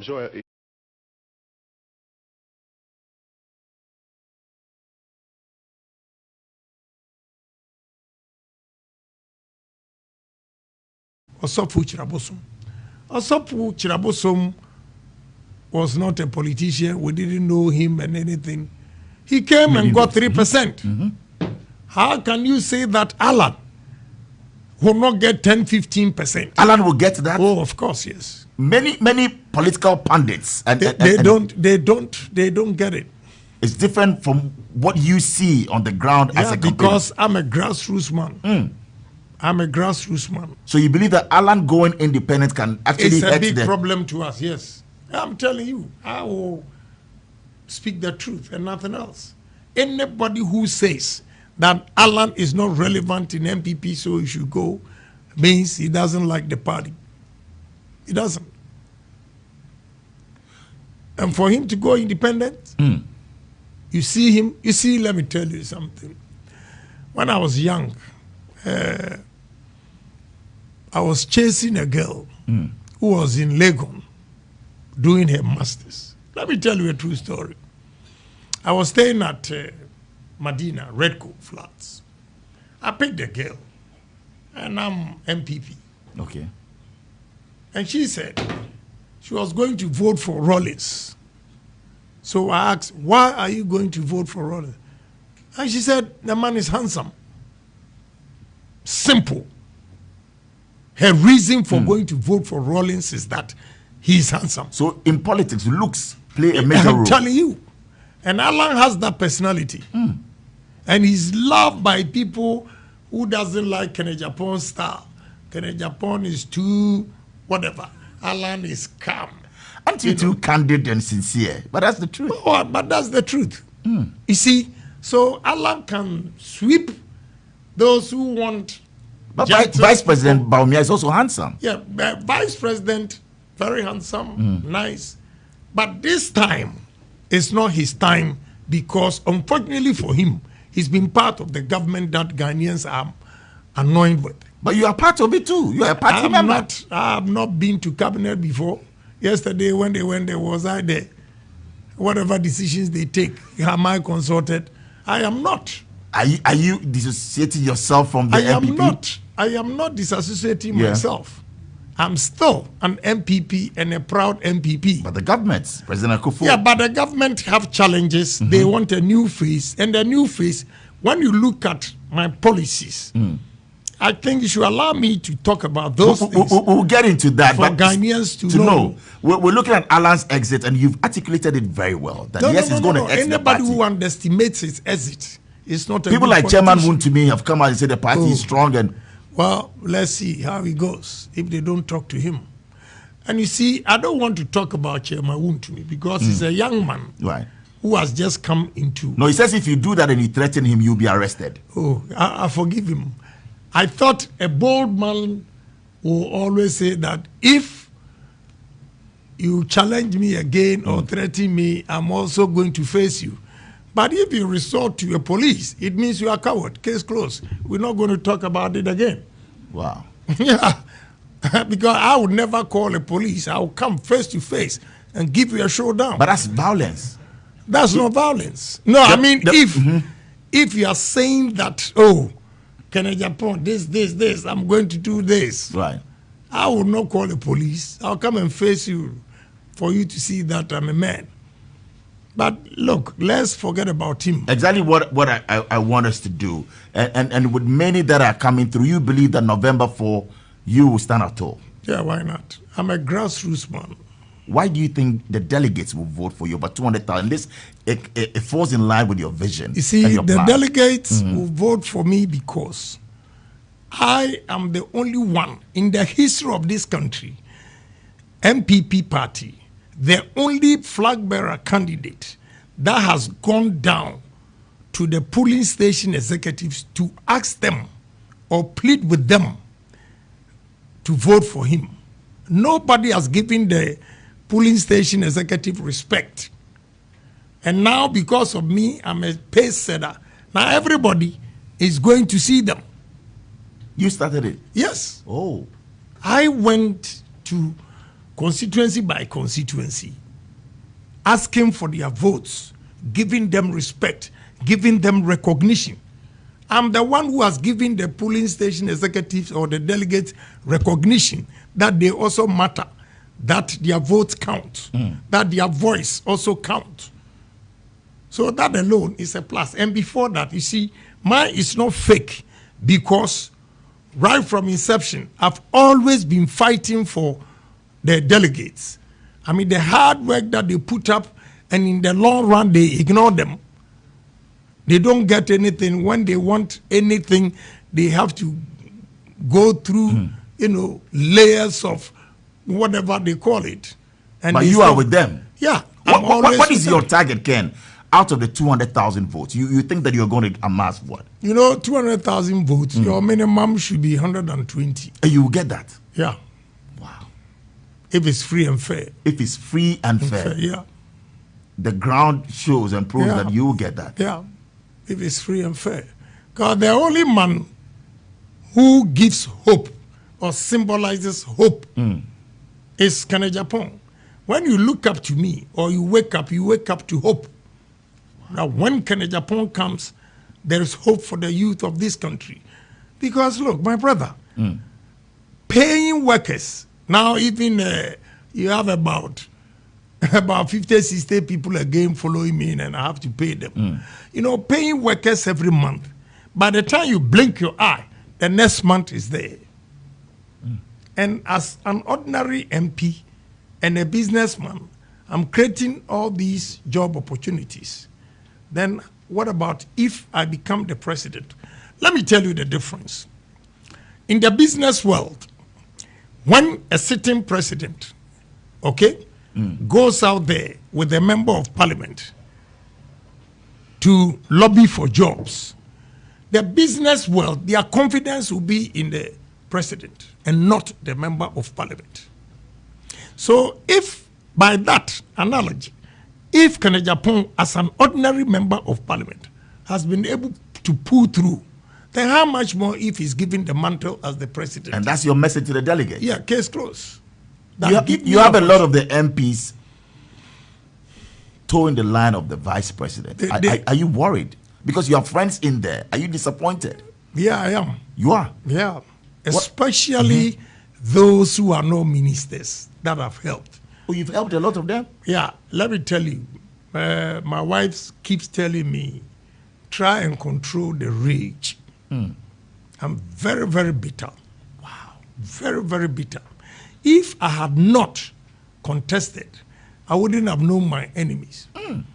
sure. Osofu Chirabosom. Osofu Chirabosom was not a politician. We didn't know him and anything. He came and got 3%. How can you say that Alan will not get 10-15%? Alan will get that? Oh, of course, yes. Many political pundits and they don't get it. It's different from what you see on the ground as a campaigner. Because I'm a grassroots man. I'm a grassroots man. So you believe that Alan going independent can actually it's a big problem to us, yes. I'm telling you, I will speak the truth and nothing else. Anybody who says that Alan is not relevant in MPP, so he should go, means he doesn't like the party. He doesn't. And for him to go independent, you see him, let me tell you something. When I was young, I was chasing a girl who was in Legon doing her masters. Let me tell you a true story. I was staying at Medina, Redco Flats. I picked a girl, and I'm MPP. Okay. And she said she was going to vote for Rollins. So I asked, why are you going to vote for Rollins? And she said, the man is handsome. Simple. Her reason for going to vote for Rollins is that he's handsome. So in politics, looks play a major role. I'm telling you. And Alan has that personality. And he's loved by people who doesn't like Kenneth Japon's style. Kenneth Japon is too whatever. Alan is calm. Aren't you too candid and sincere? But that's the truth. Oh, but that's the truth. You see, so Alan can sweep those who want. But Vice President Bobie is also handsome. Yeah, Vice President, very handsome, nice. But this time, it's not his time because, unfortunately for him, he's been part of the government that Ghanaians are annoyed with. But you are part of it too. You are a party member. I have not been to cabinet before. Yesterday, when they went there, was I there? Whatever decisions they take, am I consulted? I am not. Are you dissociating yourself from the MPP? I am not disassociating myself. I'm still an MPP and a proud MPP. But the government, President Akufo. Yeah, but the government have challenges. They want a new face. And the new face, when you look at my policies, I think you should allow me to talk about those things. We'll get into that. For Ghanaians to know. We're looking at Alan's exit, and you've articulated it very well. That he's going to exit the party. Anybody who underestimates his exit is not a people like Chairman Woon to me have come out and said the party is strong. And well, let's see how it goes if they don't talk to him. And you see, I don't want to talk about Chairman Woon to me because he's a young man who has just come into. No, he says if you do that and you threaten him, you'll be arrested. Oh, I forgive him. I thought a bold man will always say that if you challenge me again or threaten me, I'm also going to face you. But if you resort to a police, it means you are a coward. Case closed. We're not going to talk about it again. Wow. Yeah. Because I would never call a police. I will come face to face and give you a showdown. But that's violence. That's not violence. No, I mean, if you are saying that, oh, Kenneth Japon, this, I'm going to do this. Right. I will not call the police. I'll come and face you for you to see that I'm a man. But look, let's forget about him. Exactly what I want us to do. And with many that are coming through, you believe that November 4, you will stand at all? Yeah, why not? I'm a grassroots man. Why do you think the delegates will vote for you? But 200,000, this it falls in line with your vision. You see, the delegates will vote for me because I am the only one in the history of this country, MPP party, the only flag bearer candidate that has gone down to the polling station executives to ask them or plead with them to vote for him. Nobody has given the polling station executive respect. And now because of me, I'm a pace setter. Now everybody is going to see them. You started it? Yes. Oh. I went to constituency by constituency, asking for their votes, giving them respect, giving them recognition. I'm the one who has given the polling station executives or the delegates recognition that they also matter, that their votes count, that their voice also counts. So that alone is a plus. And before that, you see, mine is not fake, because right from inception, I've always been fighting for the delegates. I mean, the hard work that they put up, and in the long run, they ignore them. They don't get anything. When they want anything, they have to go through, layers of whatever they call it. And but you are with them. Yeah. What is your target, Ken? Out of the 200,000 votes, you think that you're going to amass what? 200,000 votes, your minimum should be 120. And you will get that? Yeah. Wow. If it's free and fair. If it's free and fair. Yeah. The ground shows and proves that you will get that. Yeah. If it's free and fair. Because the only man who gives hope or symbolizes hope is Kane Japan. When you look up to me or you wake up to hope. Now, when Kane Japan comes, there is hope for the youth of this country. Because, look, my brother, paying workers, now even you have about 50, 60 people again following me, and I have to pay them. Paying workers every month. By the time you blink your eye, the next month is there. And as an ordinary MP and a businessman, I'm creating all these job opportunities. Then what about if I become the president? Let me tell you the difference. In the business world, when a sitting president, goes out there with a member of parliament to lobby for jobs, the business world, their confidence will be in the president and not the member of parliament. So if by that analogy, if Kane Japan, as an ordinary member of parliament, has been able to pull through, then how much more if he's given the mantle as the president? And that's your message to the delegates? Yeah, case closed. You have a lot of the MPs towing the line of the vice president. Are you worried? Because you have friends in there. Are you disappointed? Yeah, I am. You are? Yeah. Especially those who are no ministers that have helped. Oh, you've helped a lot of them? Yeah, let me tell you. My wife keeps telling me, try and control the rage. I'm very, very bitter. Wow. Very, very bitter. If I had not contested, I wouldn't have known my enemies.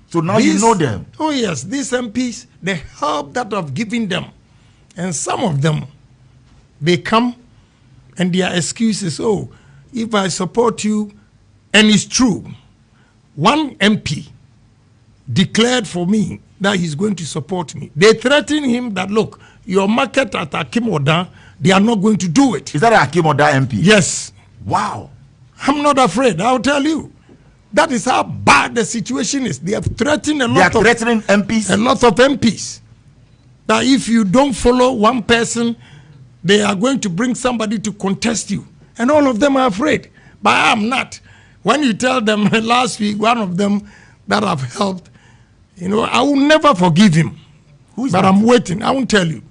So now you know them? Oh, yes. These MPs, the help that I've given them. And some of them, they come and their excuses, oh, if I support you, and it's true, one MP declared for me that he's going to support me. They threatened him that, look, your market at Akimoda, they are not going to do it. Is that an Akimoda MP? Yes. Wow. I'm not afraid, I'll tell you. That is how bad the situation is. They have threatened threatening MPs? A lot of MPs. That if you don't follow one person, they are going to bring somebody to contest you. And all of them are afraid. But I'm not. When you tell them last week, one of them that I've helped, I will never forgive him. Who is but that? I'm waiting. I won't tell you.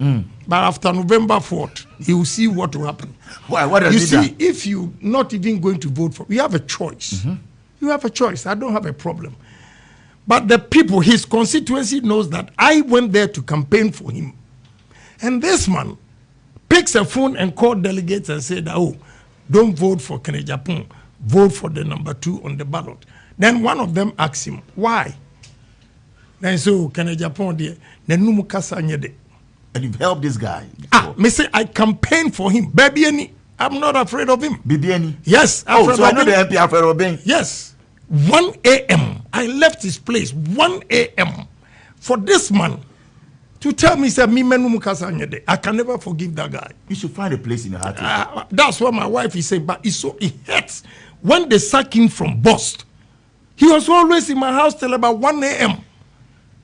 But after November 4th, you will see what will happen. Why? What does you he see, if you're not even going to vote for, you have a choice. You have a choice. I don't have a problem. But the people, his constituency knows that I went there to campaign for him. And this man picks a phone and called delegates and said, oh, don't vote for Kane Japan. Vote for the number 2 on the ballot. Then one of them asks him, why? Then so Kane Japan there, and you've helped this guy. Me say I campaign for him. Baby, I'm not afraid of him. Bibiani? Yes. Oh, so I know the MP afraid of him? Yes. 1 a.m. I left his place. 1 a.m. for this man to tell me, say, I can never forgive that guy. You should find a place in your heart. That's what my wife is saying. But it hurts. When they sacked him from Bust, he was always in my house till about 1 a.m.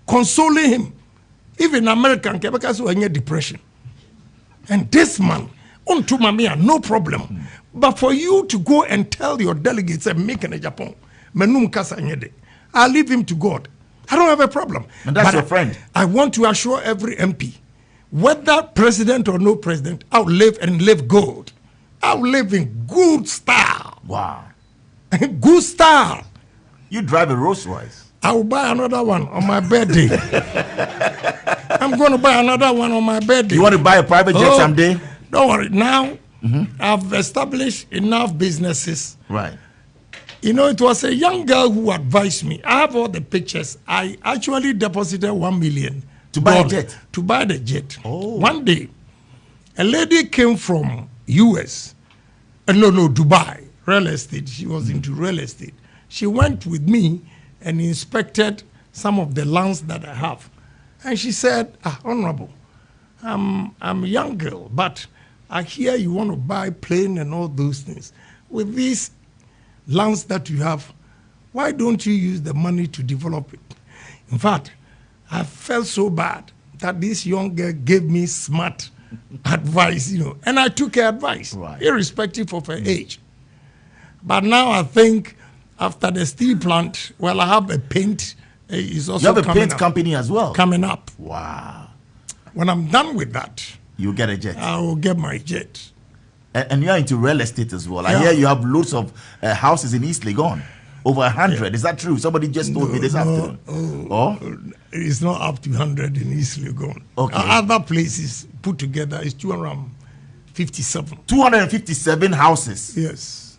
consoling him. Even American, because he had depression. And this man, Unto Mamia, no problem. But for you to go and tell your delegates and make in Japan, Menum Kasa Nyede, I'll leave him to God. I don't have a problem. And that's your friend. I want to assure every MP, whether president or no president, I'll live and live good. I'll live in good style. Wow. Good style. You drive a Rolls Royce. I will buy another one on my birthday. I'm going to buy another one on my birthday. You want to buy a private jet someday? Don't worry. Now, I've established enough businesses. Right. You know, it was a young girl who advised me. I have all the pictures. I actually deposited $1 million to buy a jet. To buy the jet. Oh. One day, a lady came from US. Dubai. Real estate. She was into real estate. She went with me and inspected some of the lands that I have. And she said, Honorable, I'm a young girl, but I hear you want to buy plane and all those things. With these lands that you have, why don't you use the money to develop it? In fact, I felt so bad that this young girl gave me smart advice, and I took her advice, irrespective of her age. But now I think after the steel plant, well, I have a paint. Is also you have a paint company as well? Coming up. Wow. When I'm done with that, you'll get a jet. I will get my jet. And you're into real estate as well. I hear you have loads of houses in East Legon. Over 100. Yeah. Is that true? Somebody just told me this afternoon. It's not up to 100 in East Legon. Okay. Other places put together is 257. 257 houses? Yes.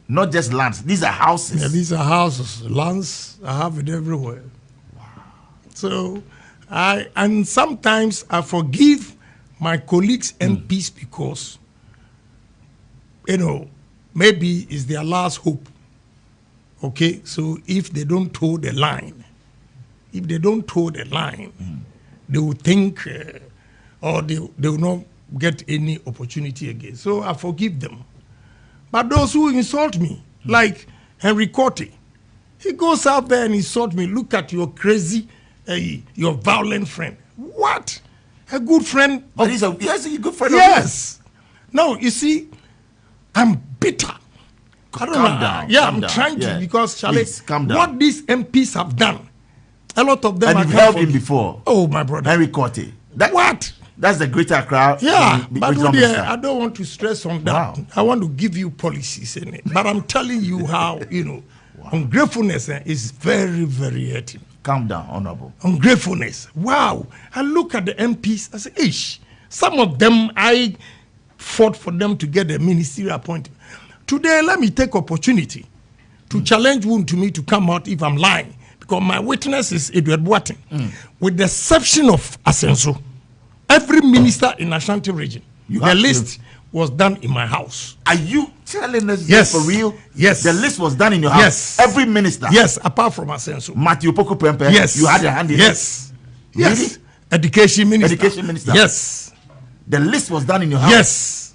Not just lands. These are houses. Yeah, these are houses. Lands, I have it everywhere. Wow. So, and sometimes I forgive my colleagues MPs because, maybe it's their last hope. Okay, so if they don't toe the line, they will think, or they will not get any opportunity again. So I forgive them. But those who insult me, like Henry Corte, he goes out there and insults me. Look at your crazy, your violent friend. What? A good friend? But he's a good friend. Yes. No, you see, I'm bitter. Calm down. Yeah, I'm trying to because Please, calm down. What these MPs have done, a lot of them. And you've helped him before. Oh, my brother. Henry Corte. What? That's the Greater Accra. Yeah, but I don't want to stress on that. Wow. I want to give you policies in it. But I'm telling you how, ungratefulness is very, very hurting. Calm down, Honorable. Ungratefulness. Wow. I look at the MPs, I say, ish. Some of them, I fought for them to get a ministerial appointment. Today, let me take opportunity to challenge one to me to come out if I'm lying. Because my witness is Edward Boateng. With the exception of Asenso. Every minister in Ashanti region, the list was done in my house. Are you telling us yes. for real? Yes. The list was done in your house? Yes. Every minister? Yes, apart from Asenso. Matthew Poku Prempe? Yes. You had your hand in yes. it? Yes. Really? Education minister. Education minister? Yes. The list was done in your house? Yes.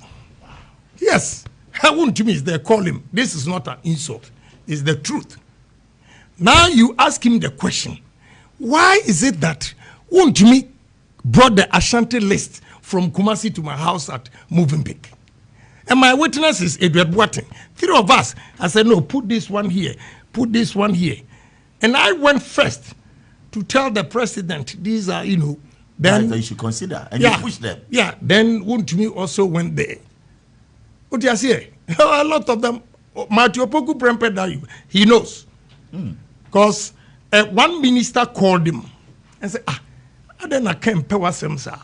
Yes. How wouldn't you mean they call him? This is not an insult. It's the truth. Now you ask him the question. Why is it that won't me brought the Ashanti list from Kumasi to my house at Movenpick? And my witness is Edward Boateng. 3 of us. I said, no, put this one here. Put this one here. And I went first to tell the president, these are, then that you should consider. And you push them. Yeah. Then Wuntumi also went there. What do you say? A lot of them, Matthew Poku Prempe, he knows. Because one minister called him and said, and then I came to Ansah.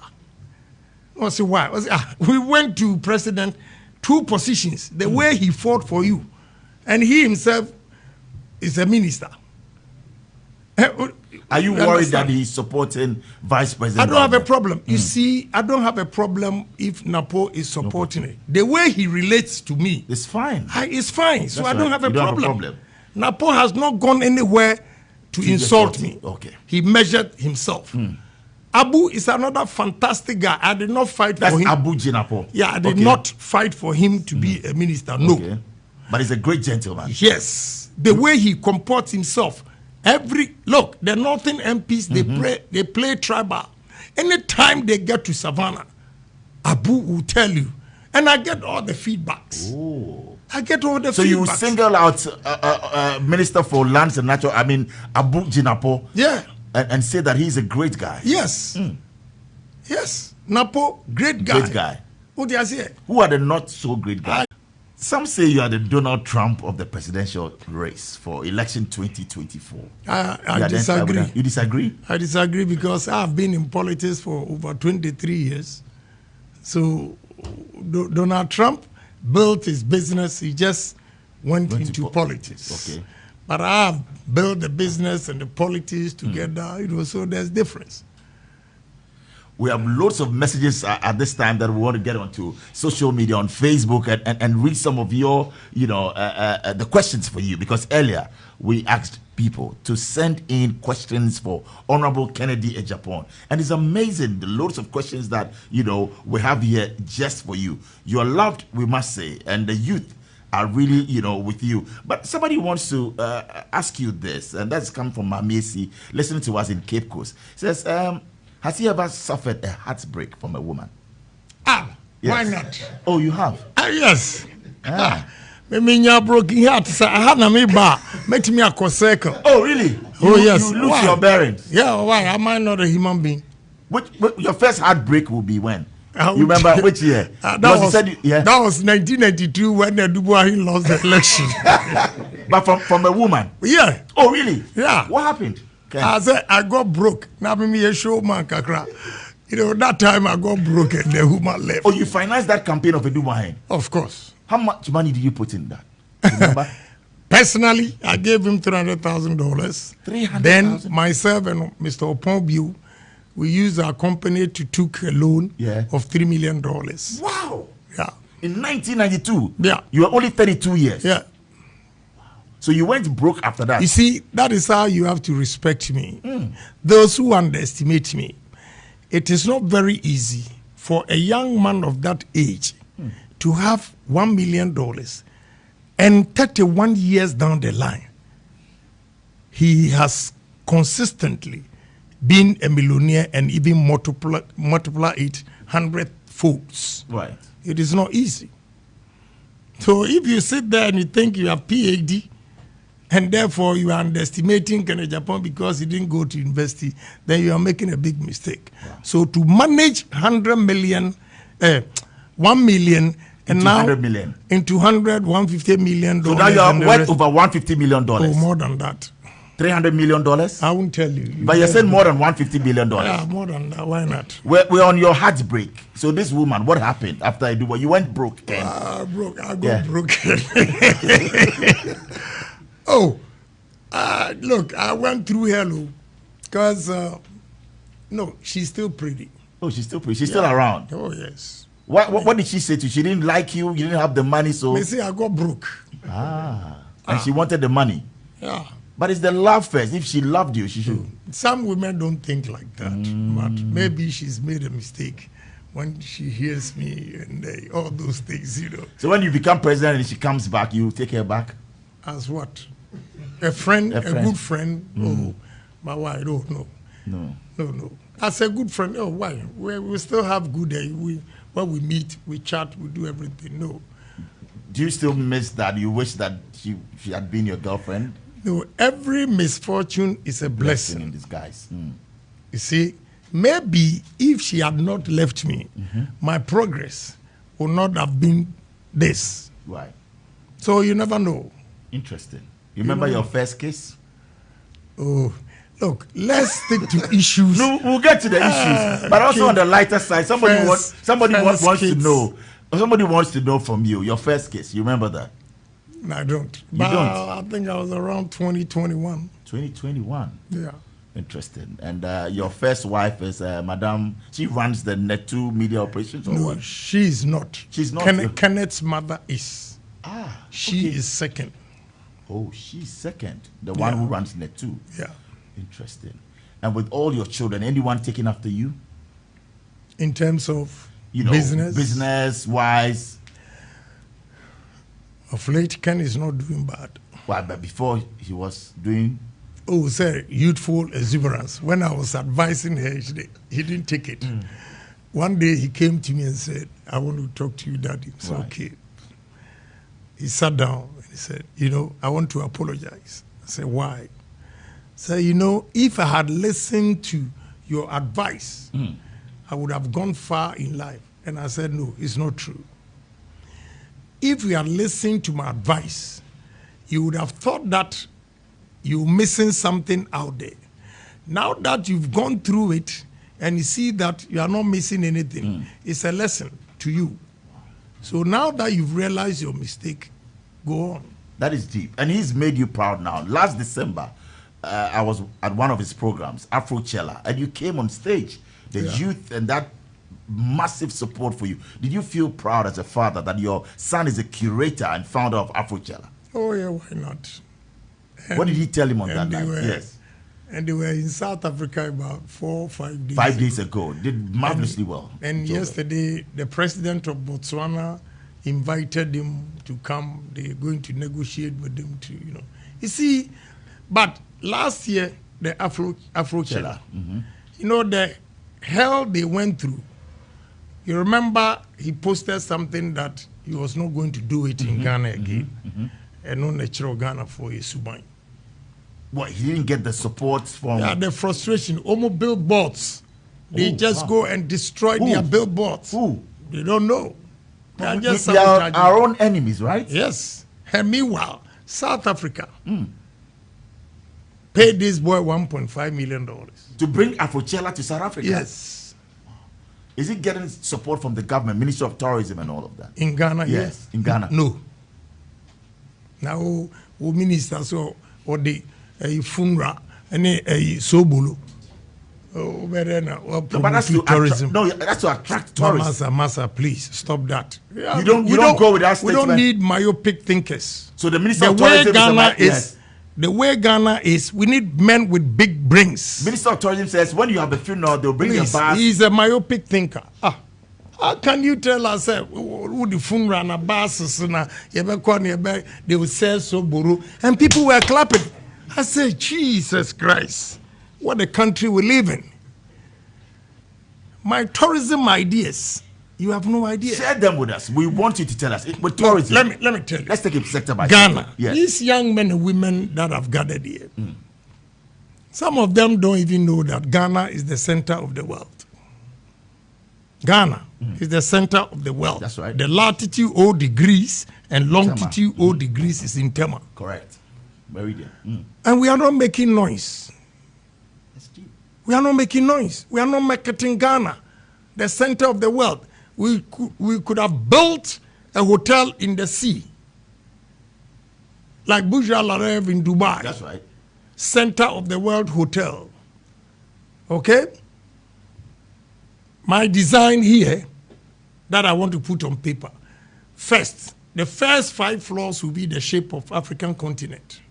I said, why? I said, we went to president 2 positions, the way he fought for you. And he himself is a minister. Are you worried that he's supporting Vice President? I don't have a problem. You see, I don't have a problem if Napo is supporting it. The way he relates to me, it's fine. It's fine. So I don't have a problem. Have Napo has not gone anywhere to insult me. Okay. He measured himself. Abu is another fantastic guy. I did not fight for him. That's Abu Jinapo. Yeah, I did not fight for him to be a minister. No. Okay. But he's a great gentleman. Yes. The way he comports himself. Look, the Northern MPs, they play tribal. Anytime they get to Savannah, Abu will tell you. And I get all the feedbacks. Oh. I get all the feedbacks. So you single out Minister for Lands and Natural, Abu Jinapo. Yeah. And say that he's a great guy. Yes. Yes. Napo, great guy. Great guy. What did I say? Who are the not so great guys? Some say you are the Donald Trump of the presidential race for election 2024. I disagree. You disagree? I disagree because I've been in politics for over 23 years. So Donald Trump built his business. He just went into politics. Okay. But I have built the business and the politics together, so there's difference. We have loads of messages at this time that we want to get onto social media, on Facebook, and read some of your, the questions for you. Because earlier we asked people to send in questions for Honorable Kennedy Ejapon. And it's amazing the loads of questions that, we have here just for you. You are loved, we must say, and the youth are really, with you. But somebody wants to ask you this, and that's come from Mamiesi, listening to us in Cape Coast. Says, has he ever suffered a heartbreak from a woman? Yes. Why not? Oh, you have? Yes. Me broken heart. I had me bar. Met me a circle. Oh, really? Yes. You lose your bearings. Yeah, why? Am I not a human being? Your first heartbreak will be when? You remember which year? That was 1992 when the Dubois lost the election. But from a woman? Yeah. Oh, really? Yeah. What happened? Okay. I said I got broke. Now me a showman kakra. That time I got broke and the woman left. Oh, you financed that campaign of Edumahen? Of course. How much money did you put in that? Remember? Personally, I gave him $300,000. $300,000. Then myself and Mr. Oponbio, we used our company to took a loan of $3 million. Wow. Yeah. In 1992? Yeah. You were only 32 years? Yeah. So you went broke after that? You see, that is how you have to respect me. Those who underestimate me, it is not very easy for a young man of that age to have $1 million and 31 years down the line, he has consistently been a millionaire and even multiply it 100 folds. Right. It is not easy. So if you sit there and you think you have PhD, and therefore you are underestimating Kennedy Japan because he didn't go to university, then you are making a big mistake. Wow. So to manage 100 million, 1 million, and now 100 million. Into 150 million. So now you are worth over $150 million. Oh, more than that. $300 million? I won't tell you. But you're saying more than $150 million. Yeah, more than that. Why not? We're on your heartbreak. So this woman, what happened after I do what? You went broke. I got broke. Look, I went through hello because, no, she's still pretty. Oh, she's still pretty. She's still around. Oh, yes. What did she say to you? She didn't like you. You didn't have the money, so. They say I got broke. And she wanted the money. Yeah. But it's the love first. If she loved you, she should. Some women don't think like that. But maybe she's made a mistake when she hears me and all those things, So when you become president and she comes back, you take her back? As what? A friend, a good friend. Oh, my wife, no. As a good friend, oh, why? We still have good day. When we meet, we chat, we do everything. No. Do you still miss that? You wish that she had been your girlfriend? No, every misfortune is a blessing in disguise. You see, maybe if she had not left me, my progress would not have been this. Right. So you never know. Interesting. You remember your first kiss? Oh, look, let's stick to issues. No, we'll get to the issues. But also on the lighter side, somebody wants to know. Somebody wants to know from you your first kiss. You remember that? No, I don't. You don't? I think I was around 2021. 2021. Yeah. Interesting. And your first wife is Madame. She runs the Net2 media operations. Or no, what? she's not. She's not. Kenneth's mother is. She is second. Oh, she's second. The one who runs Net2. Yeah. Interesting. And with all your children, anyone taking after you? In terms of business? Business-wise? Of late, Ken is not doing bad. Well, but before he was doing? Oh, sir, youthful exuberance. When I was advising her, he didn't take it. One day he came to me and said, I want to talk to you, Daddy. It's Right. okay. He sat down and he said, I want to apologize. I said, why? So, if I had listened to your advice, I would have gone far in life. And I said, no, it's not true. If you had listened to my advice, you would have thought that you're missing something out there. Now that you've gone through it and you see that you are not missing anything, it's a lesson to you. So now that you've realized your mistake, go on. That is deep. And he's made you proud now. Last December, I was at one of his programs, Afrochella, and you came on stage. The youth and that massive support for you. Did you feel proud as a father that your son is a curator and founder of Afrochella? Oh, yeah, why not? And, what did he tell him on that night? Yes. And they were in South Africa about 4 or 5 days 5 days ago. Did marvelously well. And yesterday, the president of Botswana invited him to come. They're going to negotiate with him to, You see, but last year, the Afrochella, the hell they went through. You remember he posted something that he was not going to do it in Ghana again. And no natural Ghana for a Subai. What, he didn't get the support from... Yeah, the frustration. Almost billboards. They go and destroy their billboards. Who? They don't know. They are just we are our own enemies, right? Yes. And meanwhile, South Africa paid this boy $1.5 million. To bring Afrochella to South Africa? Yes. Is he getting support from the government, Ministry of Tourism and all of that? In Ghana, yes. In Ghana? No. Now, ministers or the FUNRA and Sobolo. But that's to tourism. That's to attract tourists. Massa, please stop that. You don't go with that statement. We don't need myopic thinkers. So the Minister of Tourism the way Ghana is, we need men with big brains. Minister of Tourism says when you have a funeral, they'll bring a bus. He's a myopic thinker. How can you tell us who the funeral and a bus they will say so buru and people were clapping? I said, Jesus Christ, what a country we live in. My tourism ideas, you have no idea. Share them with us. We want you to tell us. With tourism. Let me tell you. Let's take it sector by Ghana. sector. Yes. These young men and women that have gathered here, some of them don't even know that Ghana is the center of the world. Ghana is the center of the world. That's right. The latitude 0 degrees and longitude 0 degrees is in Tema. Correct. Meridian. And we are not making noise. That's deep. We are not making noise. We are not marketing Ghana, the center of the world. We could have built a hotel in the sea, like Burj Al Arab in Dubai. That's right. Center of the world hotel. Okay? My design here that I want to put on paper. First, the first 5 floors will be the shape of African continent.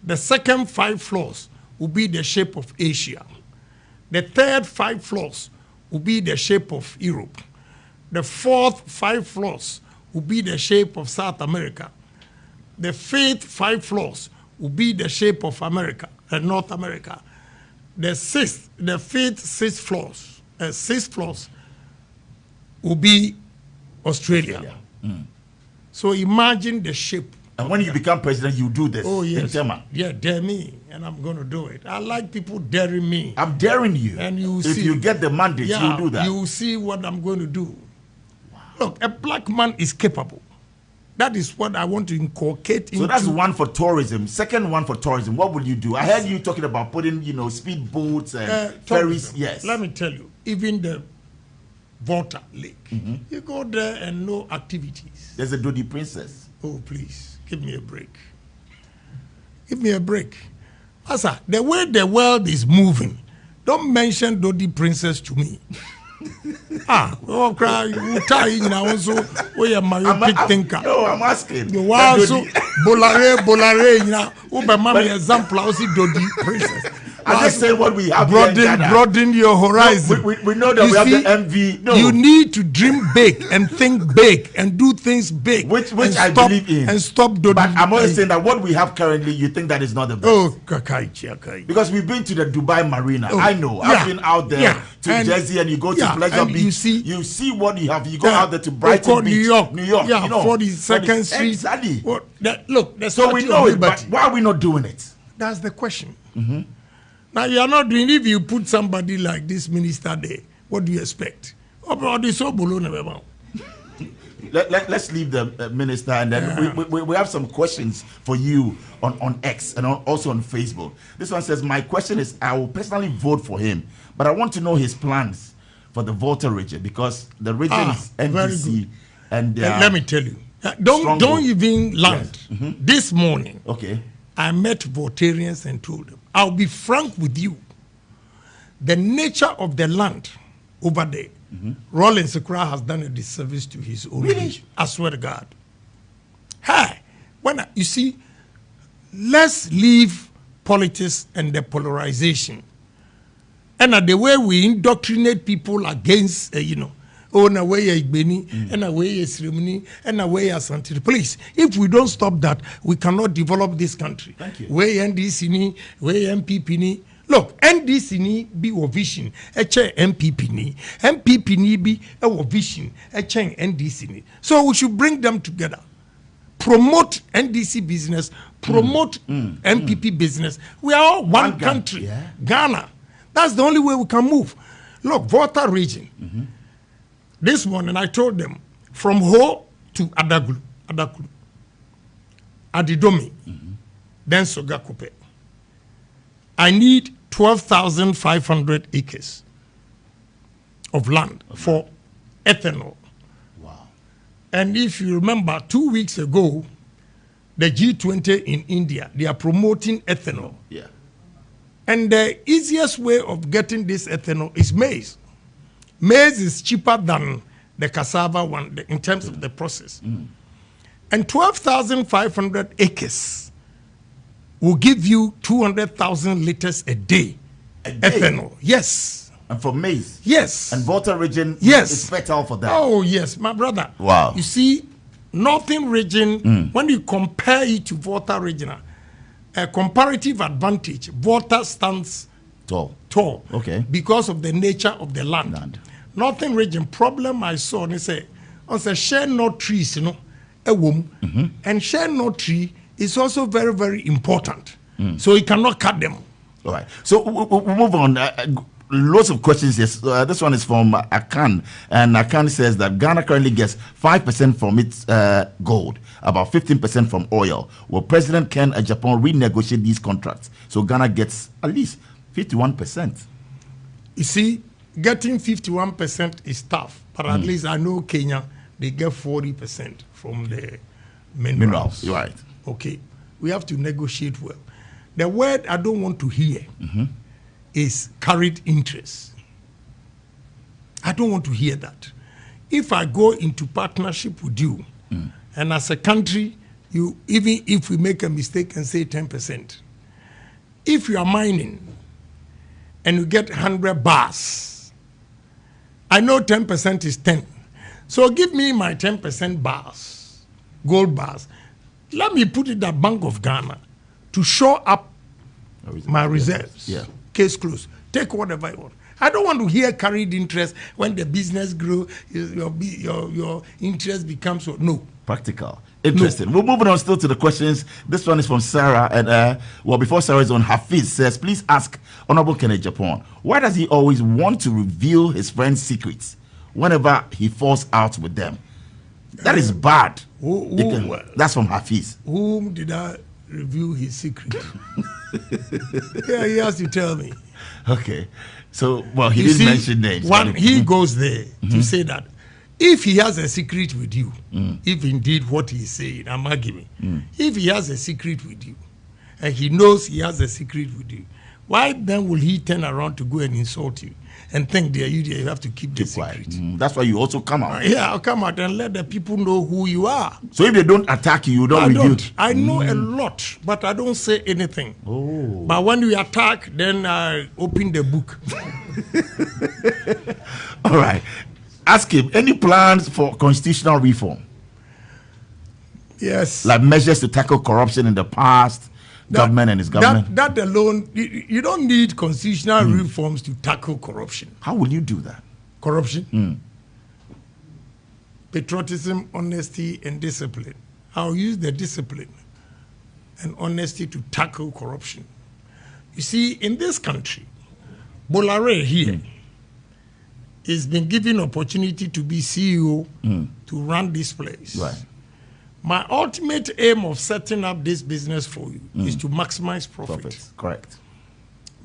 The second 5 floors will be the shape of Asia. The third 5 floors will be the shape of Europe. The fourth 5 floors will be the shape of South America. The fifth 5 floors will be the shape of America and North America. The fifth 6 floors will be Australia. So imagine the shape. And when you become president, you do this. Oh, yes. In Tema. Yeah, dare me, and I'm going to do it. I like people daring me. I'm daring you. And you if see, you get the mandate, you'll do that. You will see what I'm going to do. Wow. Look, a black man is capable. That is what I want to inculcate into. So that's one for tourism. Second one for tourism, what will you do? I heard you talking about putting, speed boats and ferries. Yes. Let me tell you, even the Volta Lake, you go there and no activities. There's a Dodi Princess. Oh, please, give me a break. Give me a break. Ansah, the way the world is moving, don't mention Dodi Princess to me. Oh, cry, you tie in also, we are my big thinker. No, I'm asking. You also, bolare, you know, Obama example, I see Dodi Princess. I'm just saying what we have broaden your horizon. No, we know that we have the MV. No. You need to dream big and think big and do things big. Which I believe in. And stop. But I'm always saying that what we have currently, you think that is not the best. Oh, Kakai. Because we've been to the Dubai Marina. I know. I've been out there to Jersey, and you go to Pleasure Beach. You see what you have. You go out there to Brighton Beach, New York. Yeah, you know, 42nd Street. Exactly. Well, look, so we know it, but why are we not doing it? That's the question. Now, you are not doing. If you put somebody like this minister there, what do you expect? Let's leave the minister, and then we have some questions for you on X and also on Facebook. This one says, my question is, I will personally vote for him, but I want to know his plans for the Volta region, because the region is NDC. And let me tell you, don't even land. Yes. This morning, okay, I met Voltarians and told them, I'll be frank with you, the nature of the land over there, Rollins Sekura has done a disservice to his own region. I swear to God. Hey, you see, let's leave politics and the polarization. And the way we indoctrinate people against, oh, na way Igbeni, and away Srimini, and away Asante. Please, if we don't stop that, we cannot develop this country. Thank you. Way NDC ni, way MPP ni. Look, NDC ni be a vision, eche MPP ni. MPP ni be a vision, eche NDC ni. So we should bring them together. Promote NDC business, promote MPP business. We are all one country. Yeah. Ghana. That's the only way we can move. Look, Volta region. This morning I told them, from Ho to Adaklu, Adidomi, then Sogakupe. I need 12,500 acres of land for ethanol. Wow. And if you remember, 2 weeks ago, the G20 in India, they are promoting ethanol. Yeah. And the easiest way of getting this ethanol is maize. Maize is cheaper than the cassava one in terms of the process. And 12,500 acres will give you 200,000 liters a day. Ethanol. Yes. And for maize? Yes. And Volta region is fertile for that? Oh, yes, my brother. Wow. You see, Northern region, when you compare it to Volta region, a comparative advantage, Volta stands tall. Okay. Because of the nature of the land. Northern region problem I saw, they say, share no trees, a womb, and share no tree is also very, very important. So you cannot cut them. All right. So we'll move on. Lots of questions. Yes. This one is from Akan, and Akan says that Ghana currently gets 5% from its gold, about 15% from oil. Will President Ken Japan renegotiate these contracts so Ghana gets at least 51%? You see, getting 51% is tough, but at least I know Kenya, they get 40% from the minerals. You're right. Okay, we have to negotiate well. The word I don't want to hear is carried interest. I don't want to hear that. If I go into partnership with you, and as a country, even if we make a mistake and say 10%, if you are mining and you get 100 bars, I know 10% is 10. So give me my 10% bars, gold bars. Let me put it in the Bank of Ghana to show up my reserves. Yeah. Case closed. Take whatever you want. I don't want to hear carried interest when the business grows, your interest becomes so. No. Practical. Interesting. No. We're moving on still to the questions. This one is from Sarah. And before Sarah is on, Hafiz says, please ask Honorable Kenneth Japan, why does he always want to reveal his friends' secrets whenever he falls out with them? That is bad. That's from Hafiz. Whom did I reveal his secret? Yeah, he has to tell me. Okay. So, well, he didn't mention names. He goes there to say that if he has a secret with you, if indeed what he's saying, I'm arguing, if he has a secret with you, and he knows he has a secret with you, Why then will he turn around to go and insult you and think that you have to keep the secret? That's why you also come out. Yeah, I'll come out and let the people know who you are. So if they don't attack you, you don't reveal. I know a lot, but I don't say anything. Oh. But when we attack, then I open the book. All right. Ask him, any plans for constitutional reform? Yes. Like measures to tackle corruption in the past? Government and its government. That alone, you don't need constitutional reforms to tackle corruption. How will you do that? Corruption, patriotism, honesty, and discipline. I'll use the discipline and honesty to tackle corruption. You see, in this country, Bolare here has been given opportunity to be CEO to run this place. Right. My ultimate aim of setting up this business for you is to maximize profit. Correct.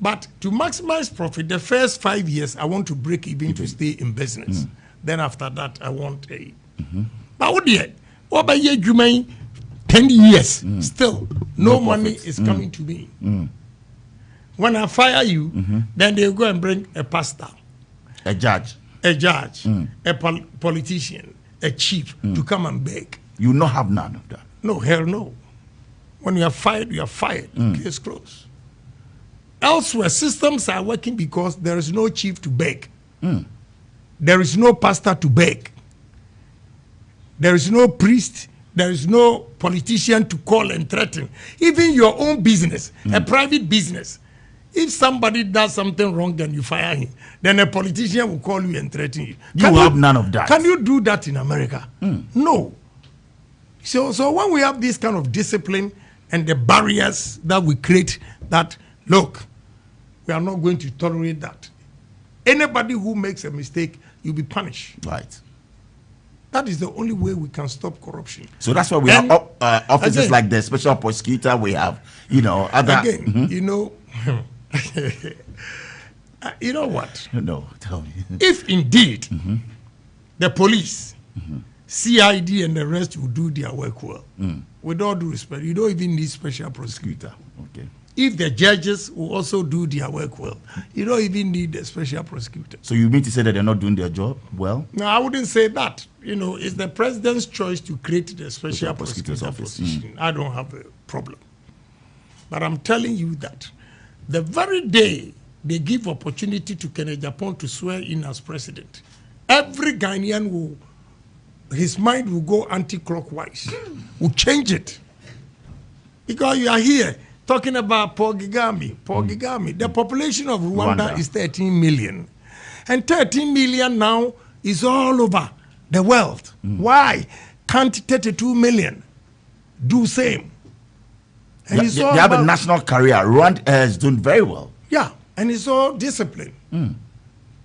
But to maximize profit, the first 5 years, I want to break even to stay in business. Then after that, I want a... But what do you 10 years, still, no money is coming to me. When I fire you, then they'll go and bring a pastor. A judge. A politician, a chief, to come and beg. You not have none of that. No, hell no. When you are fired, you are fired. Case closed. Elsewhere, systems are working because there is no chief to beg. There is no pastor to beg. There is no priest. There is no politician to call and threaten. Even your own business, a private business, if somebody does something wrong and you fire him, then a politician will call you and threaten you. You have none of that. Can you do that in America? No. So when we have this kind of discipline and the barriers that we create, that, look, we are not going to tolerate that. Anybody who makes a mistake, you'll be punished. Right. That is the only way we can stop corruption. So that's why we have offices again, like the special prosecutor. We have, other... Again, you know what? No, tell me. If indeed the police... CID and the rest will do their work well. With all due respect, you don't even need special prosecutor. Okay. If the judges will also do their work well, you don't even need a special prosecutor. So you mean to say that they're not doing their job well? No, I wouldn't say that. It's the president's choice to create the special prosecutor position. I don't have a problem. But I'm telling you that the very day they give opportunity to Kenneth Japan to swear in as president, every Ghanaian will... his mind will go anti-clockwise, will change it. Because you are here talking about Paul Kagame. The population of Rwanda is 13 million. And 13 million now is all over the world. Why can't 32 million do same? And they have a national career. Rwanda is doing very well. Yeah, and it's all discipline.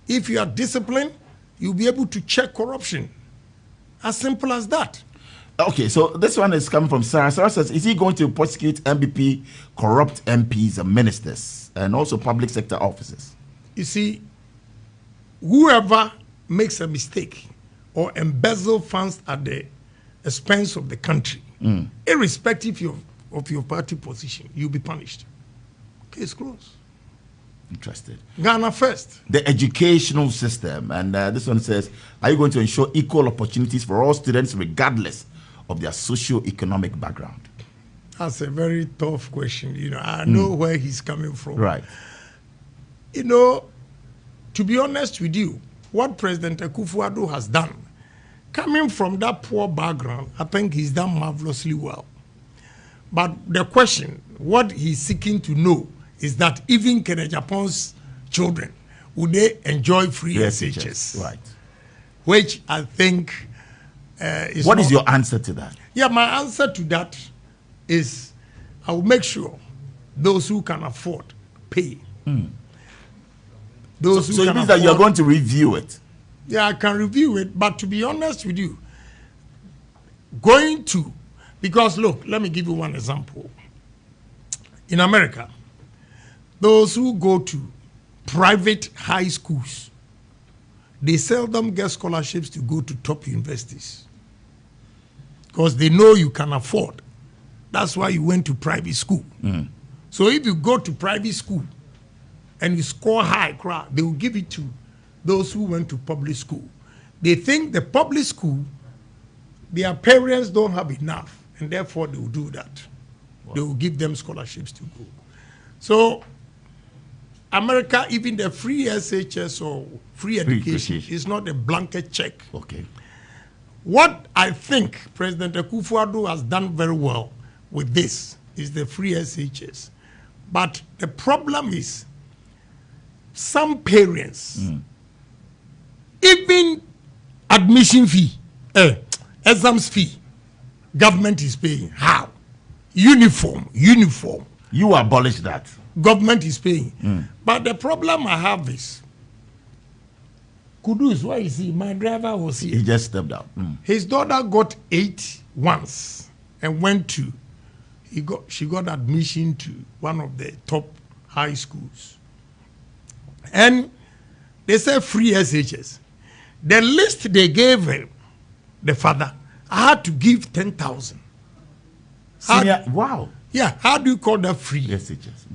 If you are disciplined, you'll be able to check corruption. As simple as that. Okay, so this one is coming from Sarah. Sarah says, is he going to prosecute MBP, corrupt MPs and ministers, and also public sector officers? You see, whoever makes a mistake or embezzle funds at the expense of the country, irrespective of your party position, you'll be punished. Case closed. Interested. Ghana first. The educational system, and this one says, are you going to ensure equal opportunities for all students regardless of their socio-economic background? That's a very tough question. I know where he's coming from. Right. To be honest with you, what President Akufo-Addo has done, coming from that poor background, I think he's done marvelously well. But the question, what he's seeking to know, is that even Kenneth Japan's children, would they enjoy free SHS? Right. Which I think is... What is your answer to that? Yeah, my answer to that is I will make sure those who can afford pay. Those who so can it means that you're going to review it? Yeah, I can review it, but to be honest with you, because look, let me give you one example. In America, those who go to private high schools, they seldom get scholarships to go to top universities because they know you can afford. That's why you went to private school. So if you go to private school and you score high, they will give it to those who went to public school. They think the public school, their parents don't have enough, and therefore they will do that. Wow. They will give them scholarships to go. So America, even the free SHS or free education is not a blanket check. Okay. What I think President Akufo-Addo has done very well with this is the free SHS. But the problem is some parents, even admission fee, exams fee, government is paying. How? Uniform. You abolish that. Government is paying. But the problem I have is, Kudus, where is he? My driver was here. He just stepped out. His daughter got 8 once and went to, she got admission to one of the top high schools. And they said free SHS. The list they gave him, the father, I had to give 10,000. Wow. Yeah, how do you call that free? SHS.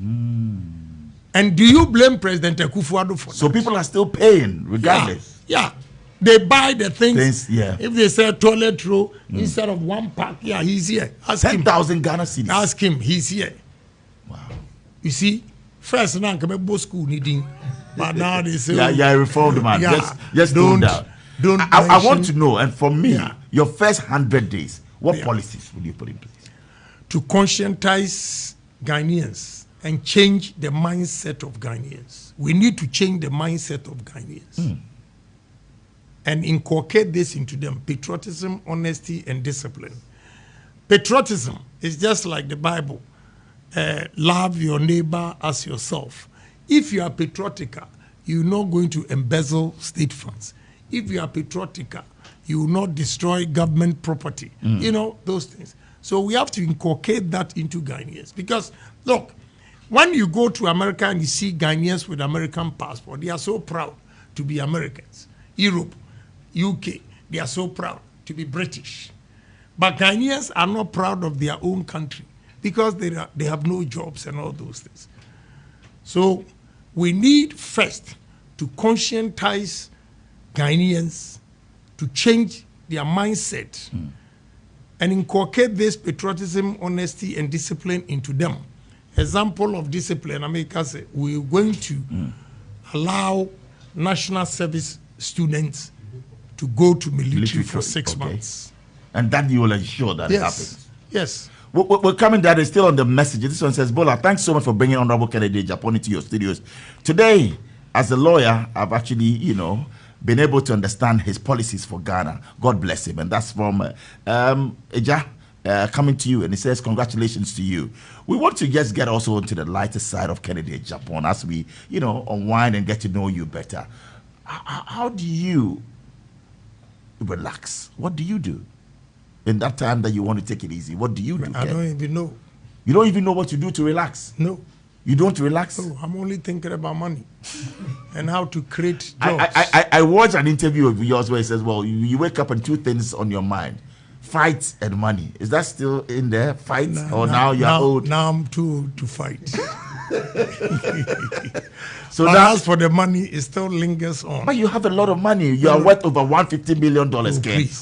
And do you blame President Akufo-Addo for that? So people are still paying regardless. Yeah. They buy the things. Yeah. If they say toilet roll instead of 1 pack, he's here. Ask 10,000 Ghana cedis. Ask him, he's here. Wow. You see, first now come to school needing, but now they say, yeah, reformed man. Just don't down. I want to know, and for me, your first 100 days, what policies will you put in place? To conscientize Ghanaians and change the mindset of Ghanaians. We need to change the mindset of Ghanaians and inculcate this into them: patriotism, honesty, and discipline. Patriotism is just like the Bible. Love your neighbor as yourself. If you are patriotic, you're not going to embezzle state funds. If you are patriotic, you will not destroy government property. You know, those things. So we have to inculcate that into Ghanaians. Because, look, when you go to America and you see Ghanaians with American passport, they are so proud to be Americans. Europe, UK, they are so proud to be British. But Ghanaians are not proud of their own country because they have no jobs and all those things. So we need first to conscientize Ghanaians to change their mindset and inculcate this patriotism, honesty, and discipline into them. Example of discipline, America said, we're going to allow national service students to go to military for 6 months. And that you will ensure that it happens. Yes. We're coming down, it's still on the message. This one says, Bola, thanks so much for bringing Honorable Kennedy Japan into your studios. Today, as a lawyer, I've actually, been able to understand his policies for Ghana. God bless him. And that's from Eja coming to you. And he says, congratulations to you. We want to just get also into the lighter side of Kennedy Japan as we, unwind and get to know you better. How do you relax? What do you do in that time that you want to take it easy? What do you do? I don't even know. You don't even know what to do to relax? No. You don't relax? No, I'm only thinking about money and how to create jobs. I watched an interview of yours where he says, well, you wake up and 2 things on your mind: fight and money. Is that still in there? Fight? Now you're old? Now I'm too old to fight. So as for the money, it still lingers on. But you have a lot of money. You are worth over $150 million.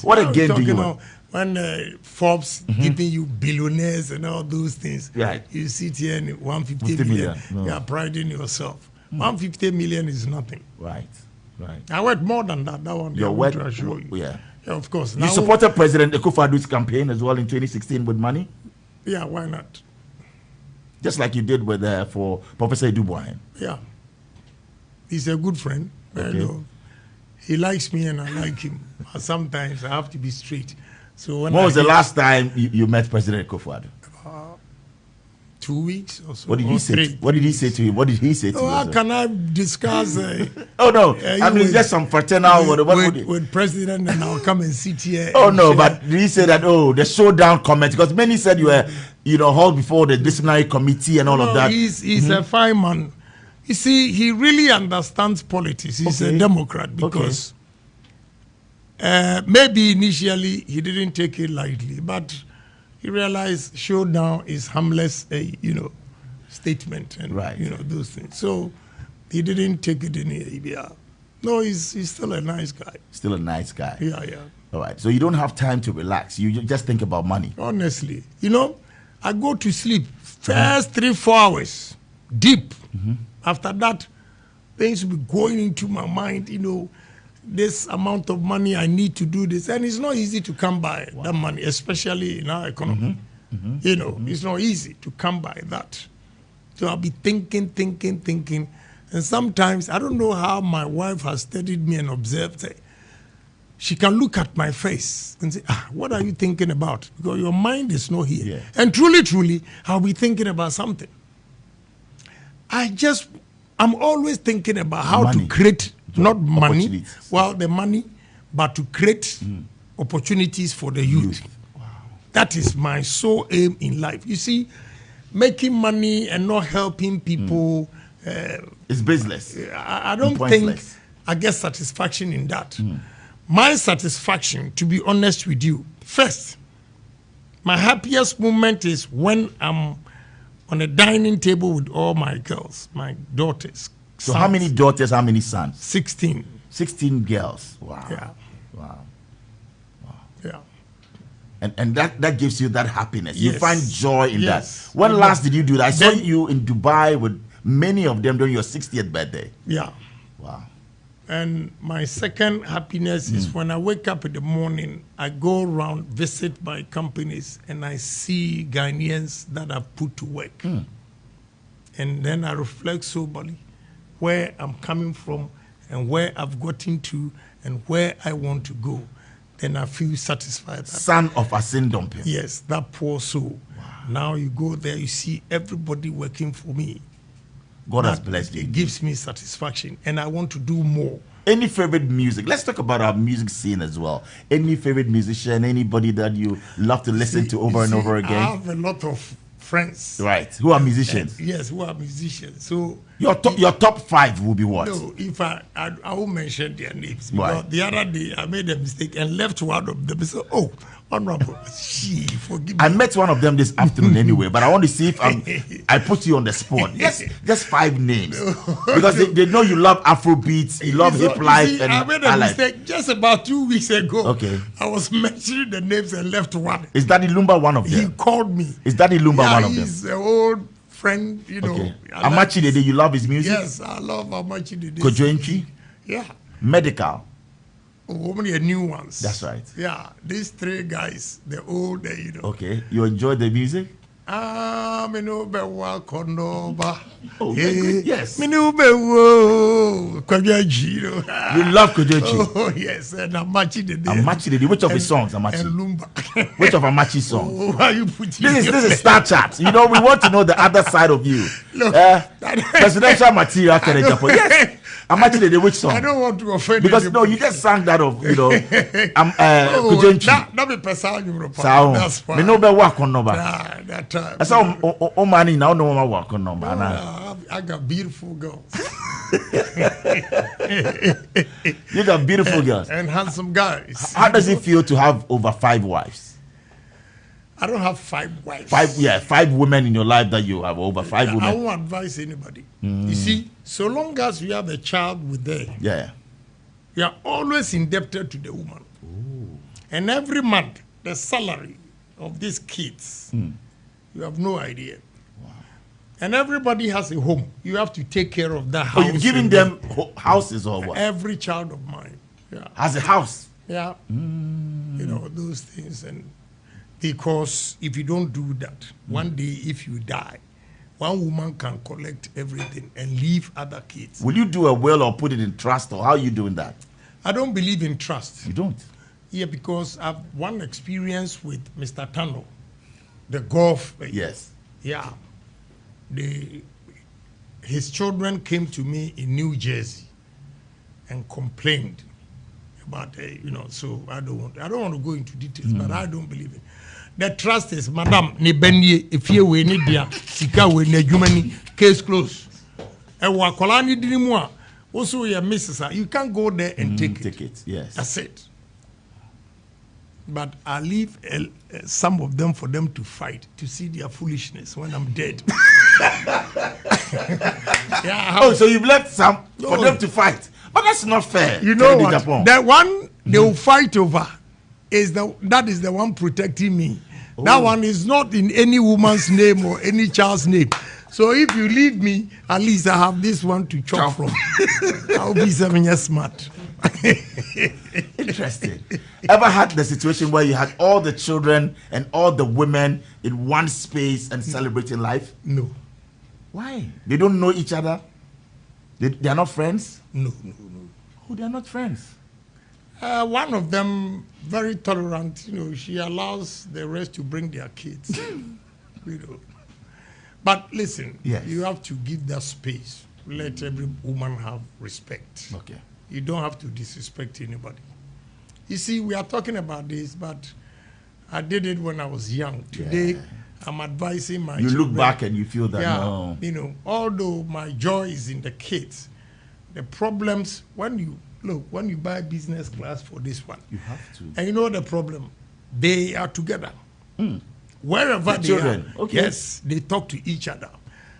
What a game do you want? When Forbes giving you billionaires and all those things, you sit here and 150 million. You are priding yourself. 150 million is nothing. Right. I worth more than that. That one I want to assure you. Yeah, of course. You supported President Akufo-Addo's campaign as well in 2016 with money? Yeah, why not? Just like you did with for Professor Dubois. Yeah. He's a good friend. Okay. He likes me and I like him. Sometimes I have to be straight. So when was the last time you met President Akufo-Addo? 2 weeks or so. What did he say? What did he say to you? What did he say to you? How can I discuss? Oh no, I mean just some fraternal with President, and I'll come and sit here. Oh no, but did he say that? Oh, the showdown comment, because many said you were, hauled before the disciplinary committee and all of that. He's a fine man. You see, he really understands politics. He's a Democrat because. Maybe initially he didn't take it lightly, but he realized showdown is harmless, statement and those things. So He didn't take it in here. No, he's still a nice guy. Still a nice guy. Yeah. All right. So you don't have time to relax. You just think about money. Honestly, I go to sleep first 3-4 hours deep. After that, things will be going into my mind. This amount of money I need to do this, and it's not easy to come by that money, especially in our economy. It's not easy to come by that. So I'll be thinking, and sometimes I don't know how my wife has studied me and observed. She can look at my face and say, what are you thinking about? Because your mind is not here. Yeah. And truly, I'll be thinking about something. I'm always thinking about how to create, not money, the money, but to create opportunities for the youth. Wow. That is my sole aim in life. You see, making money and not helping people... it's business. I don't think I get satisfaction in that. My satisfaction, to be honest with you, first, my happiest moment is when I'm on a dining table with all my girls, my daughters. So sons. How many daughters, how many sons? 16. 16 girls. Wow. Yeah. Wow. Yeah. And that gives you that happiness. Yes. You find joy in that. When last did you do that? I saw you in Dubai with many of them during your 60th birthday. Yeah. Wow. And my second happiness is when I wake up in the morning, I go around, visit my companies, and I see Ghanaians that I've put to work. And then I reflect soberly where I'm coming from and where I've gotten to and where I want to go. Then I feel satisfied. Son of a sin dumping. Yes, that poor soul. Wow. Now you go there, you see everybody working for me. God has blessed you. It gives me satisfaction, and I want to do more. Any favorite music? Let's talk about our music scene as well. Any favorite musician, anybody that you love to listen to over and over again? I have a lot of friends. Right. Who are musicians? Yes, who are musicians. So your top 5 will be what? No, if I won't mention their names. Why? Because the other day I made a mistake and left one of them. So, honorable, forgive me. I met one of them this afternoon anyway, but I want to see if I put you on the spot. Yes, just 5 names. Because they know you love Afro beats, you love hip life. I made a mistake just about 2 weeks ago. Okay. I was mentioning the names and left one. Is Daddy Lumba one of them? He called me. Is Daddy Lumba one of them? He's an old friend, Okay. Amachi Dede, you love his music? Yes, I love Amachi Dede. Kojoenchi? Yeah. Medical? Many new ones. That's right. Yeah, these 3 guys, they're old, Okay, you enjoy the music? Oh, yes. You love Kojoenchi? Oh, yes, and Amachi Dede. Amachi Dede, which of his songs, Amachi? And Lumba. Which of Amachi's songs? Why you putting This is Star Chat. We want to know the other side of you. Look, presidential material. Yes. Amachi Dede, which song? I don't want to offend because anybody. you just sang that of Kojoenchi. That be Pesa Europa. That's fine. Me no be work on number. That time. I saw money now no more work on number. I got beautiful girls. You got beautiful girls and handsome guys. How does it feel to have over 5 wives? I don't have 5 wives. 5 women in your life that you have over 5 women. I won't advise anybody. You see, so long as you have a child with them, you are always indebted to the woman. Ooh. And every month, the salary of these kids, you have no idea. Wow. And everybody has a home. You have to take care of that house. You're giving them houses or what? Every child of mine has a house. Yeah. Those things. And because if you don't do that, one day if you die, one woman can collect everything and leave other kids. Will you do a will or put it in trust, or how are you doing that? I don't believe in trust. You don't? Yeah, because I've one experience with Mr. Tano, the golf. Yes. Yeah. His children came to me in New Jersey and complained about, so I don't want to go into details, but I don't believe it. The trust is, Madam, if you win it, Sika win a case closed. And Wakolani Dinimua, also your missus, you can't go there and take it. Yes. That's it. But I leave some of them for them to fight, to see their foolishness when I'm dead. Yeah. Oh, so you've left some for them to fight. But that's not fair. You know what? Japan. The one they will fight over is that is the one protecting me. Oh. That one is not in any woman's name or any child's name. So if you leave me, at least I have this one to chop from. I'll be 7 years smart. Interesting. Ever had the situation where you had all the children and all the women in one space and celebrating life? No. Why? They don't know each other? They are not friends? No. Oh, they are not friends. One of them, very tolerant, she allows the rest to bring their kids. But listen, yes. You have to give that space. Let every woman have respect. Okay. You don't have to disrespect anybody. You see, we are talking about this, but I did it when I was young. Today, I'm advising my You children. look back and you feel that, no. Although my joy is in the kids, the problems, when you buy business class for this one, you have to. And you know the problem, they are together. Wherever the they children. are, okay. Yes, they talk to each other.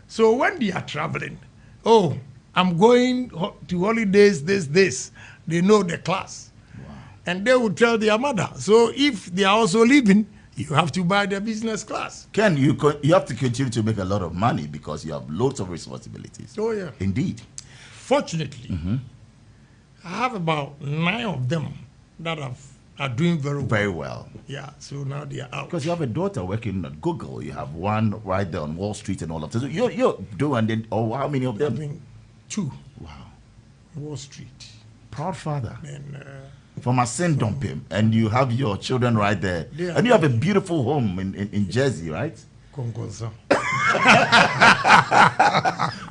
So when they are traveling, I'm going to holidays, this, they know the class. Wow. And they will tell their mother. So if they are also leaving, you have to buy the business class. Ken, you have to continue to make a lot of money because you have loads of responsibilities. Oh, yeah. Indeed. Fortunately, I have about 9 of them that are doing very well. Yeah, so now they are out. Because you have a daughter working at Google. You have one right there on Wall Street and all of this. So you're doing, how many of them? I mean, 2. Wow. Wall Street. Proud father. And, from a sin dump him, and you have your children right there. And you have a beautiful home in Jersey, right?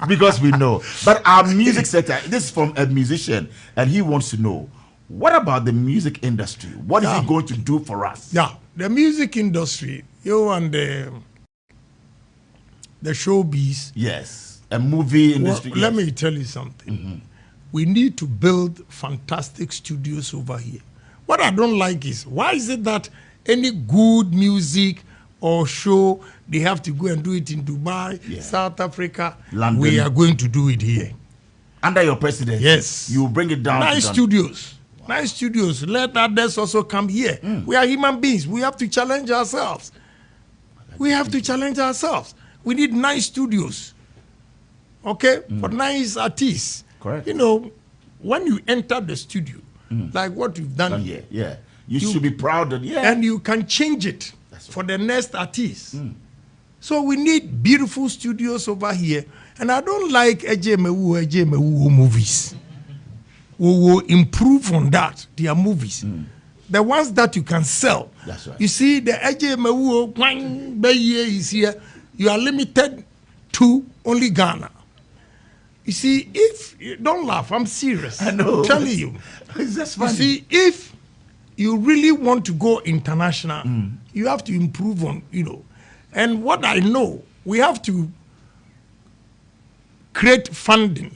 Because we know. But our music sector, this is from a musician, and he wants to know, what about the music industry? What is he going to do for us? Yeah, the music industry, and the showbiz. Yes, a movie industry. Well, let me tell you something. We need to build fantastic studios over here. What I don't like is, why is it that any good music or show, they have to go and do it in Dubai, South Africa, London. We are going to do it here. Under your presidency? Yes. You bring it down. Nice studios. Wow. Nice studios. Let others also come here. We are human beings. We have to challenge ourselves. We need nice studios. Okay? For nice artists. Correct. When you enter the studio, like what you've done here, you should be proud of it. And you can change it for the next artist. So we need beautiful studios over here. And I don't like Ejemewu movies. We will improve on that, their movies. The ones that you can sell. That's right. You see, the Ejemewu is here. You are limited to only Ghana. You see, don't laugh, I'm serious. I know. I'm telling you. It's just funny. You see, if you really want to go international, you have to improve on, And what I know, we have to create fund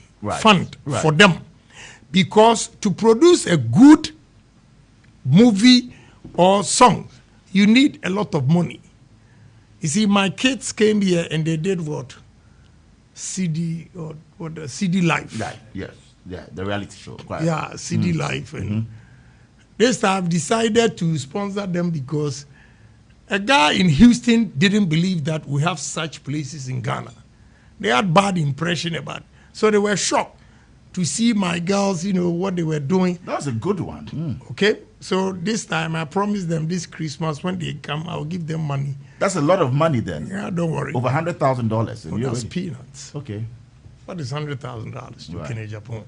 for them. Because to produce a good movie or song, you need a lot of money. You see, my kids came here and they did what? CD or the CD Life. Yes, the reality show. Quite. Yeah, CD Life. And this time I've decided to sponsor them because a guy in Houston didn't believe that we have such places in Ghana. They had bad impression about it. So they were shocked to see my girls, what they were doing. That was a good one. Okay? So this time I promised them this Christmas when they come, I'll give them money. That's a lot of money then. Yeah, don't worry. Over $100,000. That's peanuts. Okay. What is $100,000 to Kenya, Japan?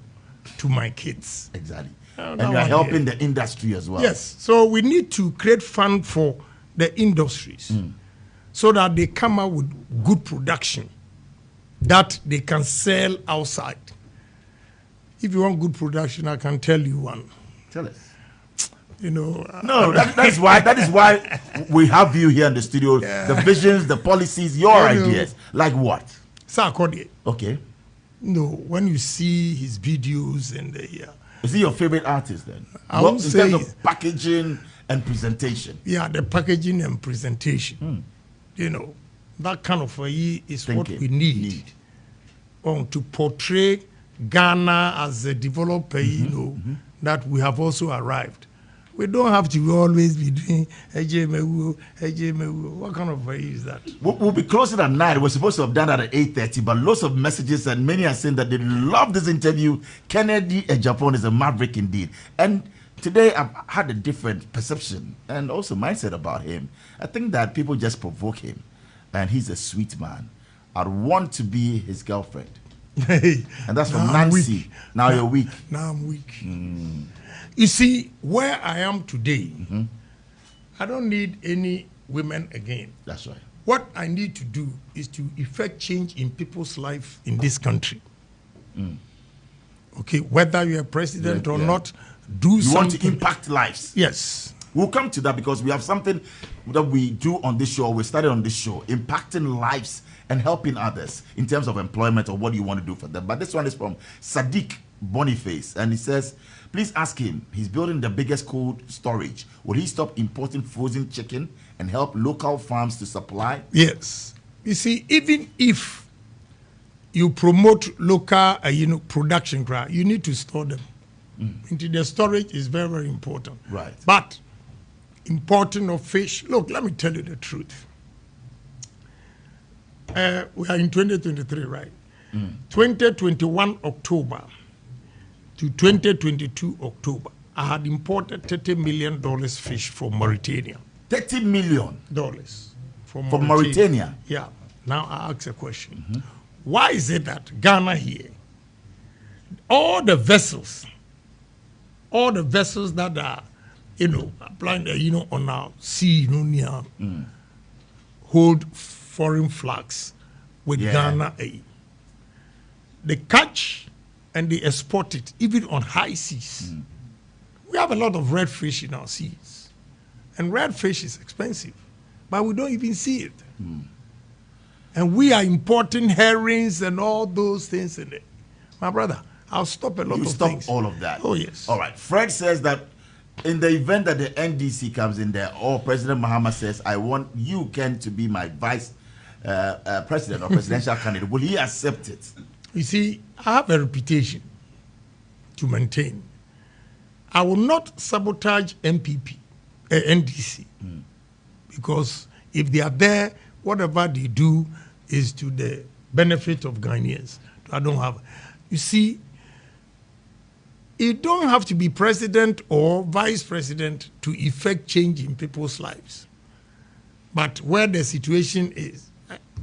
To my kids. Exactly. And you're helping the industry as well. Yes. So we need to create fund for the industries so that they come out with good production that they can sell outside. If you want good production, I can tell you one. Tell us. No, that is why we have you here in the studio. The visions, the policies, your ideas. Like what? Sarkodie. Okay. No, when you see his videos and is he your favorite artist then? I would say in terms of packaging and presentation. Yeah, the packaging and presentation. that kind of is what Thinking. we need. To portray Ghana as a developer, that we have also arrived. We don't have to always be doing Ejemewu. What kind of is that? We'll be closing at 9. We're supposed to have done that at 8:30, but lots of messages and many are saying that they love this interview. Kennedy Japan is a maverick indeed. And today I've had a different perception and also mindset about him. I think that people just provoke him, and he's a sweet man. I'd want to be his girlfriend. Hey, And that's from Nancy. Now you're weak. Now I'm weak. You see, where I am today, I don't need any women again. That's right. What I need to do is to effect change in people's life in this country. Okay, whether you're a president or not, do You something. want to impact lives. Yes. We'll come to that because we have something that we do on this show. We started on this show, impacting lives and helping others in terms of employment or what you want to do for them. But this one is from Sadiq Boniface, and he says, please ask him, he's building the biggest cold storage. Will he stop importing frozen chicken and help local farms to supply? Yes. You see, even if you promote local, production, you need to store them. Into the storage is very, very important. Right. But importing of fish, look, let me tell you the truth. We are in 2023, right? 2021 October to 2022 October, I had imported $30 million fish from Mauritania. $30 million from Mauritania. Yeah. Now I ask a question. Why is it that Ghana here, all the vessels that are, applying, on our sea, hold foreign flags with Ghana aid. They catch and they export it, even on high seas. We have a lot of red fish in our seas. And red fish is expensive, but we don't even see it. And we are importing herrings and all those things in it. My brother, I'll stop a lot of things. You stop all of that? Oh, yes. All right. Fred says that in the event that the NDC comes in there, or President Mahama says, I want you, Ken, to be my vice president or presidential candidate, will he accept it? You see, I have a reputation to maintain. I will not sabotage NDC, because if they are there, whatever they do is to the benefit of Ghanaians. I don't have. You see, you don't have to be president or vice president to effect change in people's lives. But where the situation is,